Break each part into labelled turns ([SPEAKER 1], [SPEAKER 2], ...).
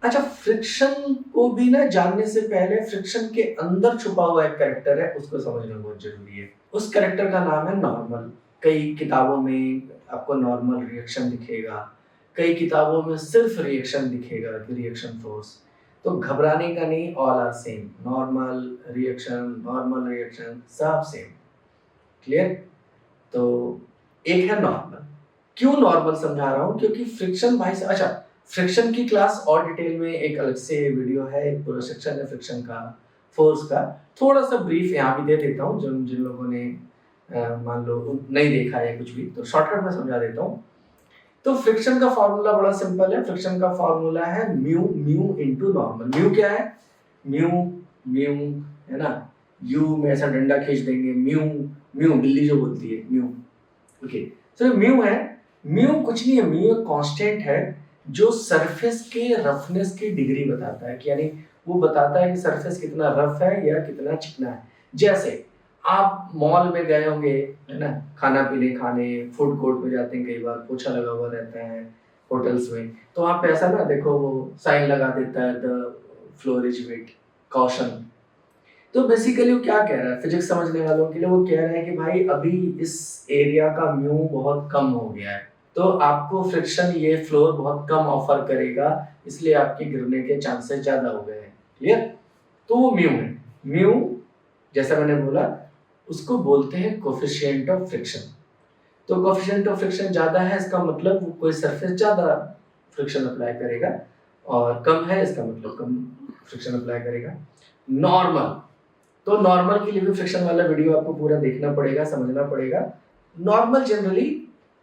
[SPEAKER 1] अच्छा, फ्रिक्शन को भी ना जानने से पहले फ्रिक्शन के अंदर छुपा हुआ एक कैरेक्टर है, उसको समझना बहुत जरूरी है। उस कैरेक्टर का नाम है नॉर्मल। कई किताबों में आपको नॉर्मल रिएक्शन दिखेगा, कई किताबों में सिर्फ रिएक्शन दिखेगा कि रिएक्शन फोर्स। तो घबराने का नहीं, all are same. Normal reaction सब सेम। क्लियर? तो एक है नॉर्मल। क्यों नॉर्मल समझा रहा हूँ? क्योंकि फ्रिक्शन भाई से अच्छा, फ्रिक्शन की क्लास और डिटेल में एक अलग से वीडियो है, एक पूरा सेक्शन है फ्रिक्शन का, फोर्स का। थोड़ा सा ब्रीफ यहाँ भी दे देता हूँ, जिन जिन लोगों ने मान लो नहीं देखा है कुछ भी, तो शॉर्टकट में समझा देता हूँ। तो फ्रिक्शन का फॉर्मूला बड़ा सिंपल है। फ्रिक्शन का फॉर्मूला है mu mu into normal. Mu क्या है? म्यू म्यू है ना, यू में ऐसा डंडा खींच देंगे, म्यू म्यू बिल्ली जो बोलती है म्यू। ओके, तो म्यू है। म्यू कुछ नहीं है, म्यू एक कांस्टेंट है जो सरफेस के रफनेस की डिग्री बताता है, कि यानी वो बताता है कि सरफेस कितना रफ है या कितना चिकना है। जैसे आप मॉल में गए होंगे, है ना, खाना पीने खाने, फूड कोर्ट में जाते हैं, कई बार पोछा लगा हुआ रहता है होटल्स में, तो आप ऐसा ना देखो, वो साइन लगा देता है the floor is wet, caution. तो बेसिकली वो क्या कह रहा है, फिजिक्स समझने वालों के लिए वो कह रहे हैं कि भाई अभी इस एरिया का म्यू बहुत कम हो गया है, तो आपको फ्रिक्शन ये फ्लोर बहुत कम ऑफर करेगा, इसलिए आपके गिरने के चांसेस ज्यादा हो गए हैं। क्लियर? तो वो म्यू है। म्यू, जैसा मैंने बोला, उसको बोलते हैं कोफिशिएंट ऑफ फ्रिक्शन। तो कोफिशिएंट ऑफ फ्रिक्शन ज्यादा है, इसका मतलब वो कोई सरफेस ज्यादा फ्रिक्शन अप्लाई करेगा, और कम है इसका मतलब कम फ्रिक्शन अप्लाई करेगा। नॉर्मल, तो नॉर्मल के लिए भी फ्रिक्शन वाला वीडियो आपको पूरा देखना पड़ेगा, समझना पड़ेगा। Normal generally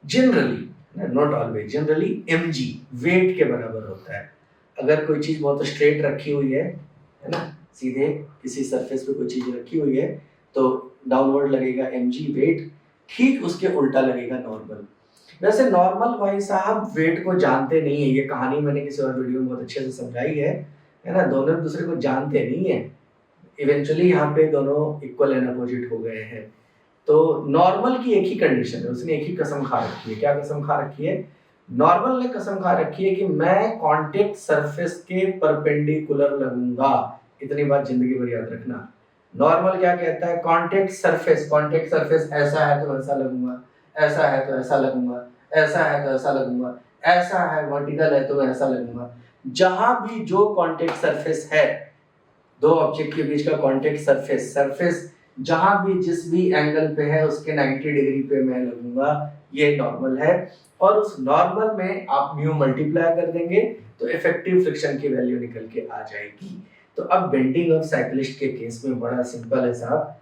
[SPEAKER 1] generally not always, generally mg weight के बराबर होता है। अगर कोई चीज बहुत स्ट्रेट रखी हुई है ना, सीधे किसी सरफेस पे कोई चीज रखी हुई है, तो डाउनवर्ड लगेगा mg वेट, ठीक उसके उल्टा लगेगा नॉर्मल। वैसे नॉर्मल भाई साहब वेट को जानते नहीं है, ये कहानी मैंने किसी और वीडियो में बहुत अच्छे से समझाई है ना, दोनों एक दूसरे को जानते नहीं है। इवेंचुअली यहाँ पे दोनों इक्वल एंड अपोजिट हो गए हैं। तो नॉर्मल की एक ही कंडीशन है, उसने एक ही कसम खा रखी है। क्या कसम खा रखी है? नॉर्मल ने कसम खा रखी है कि मैं कांटेक्ट सरफेस के परपेंडिकुलर लगूंगा। इतनी बात जिंदगी भर याद रखना। नॉर्मल क्या कहता है? कांटेक्ट सरफेस ऐसा है तो ऐसा लगूंगा, ऐसा है तो ऐसा लगूंगा, ऐसा है तो ऐसा लगूंगा, ऐसा है वर्टिकल है तो ऐसा लगूंगा। जहां भी जो कांटेक्ट सरफेस है, दो ऑब्जेक्ट के बीच का कांटेक्ट सरफेस, जहां भी जिस भी एंगल पे है उसके 90 डिग्री पे मैं लगूंगा, ये नॉर्मल है। और उस नॉर्मल में आप म्यू मल्टीप्लाई कर देंगे तो इफेक्टिव फ्रिक्शन की वैल्यू निकल के आ जाएगी। तो अब बेंडिंग ऑफ साइक्लिस्ट के केस में बड़ा सिंपल है साहब,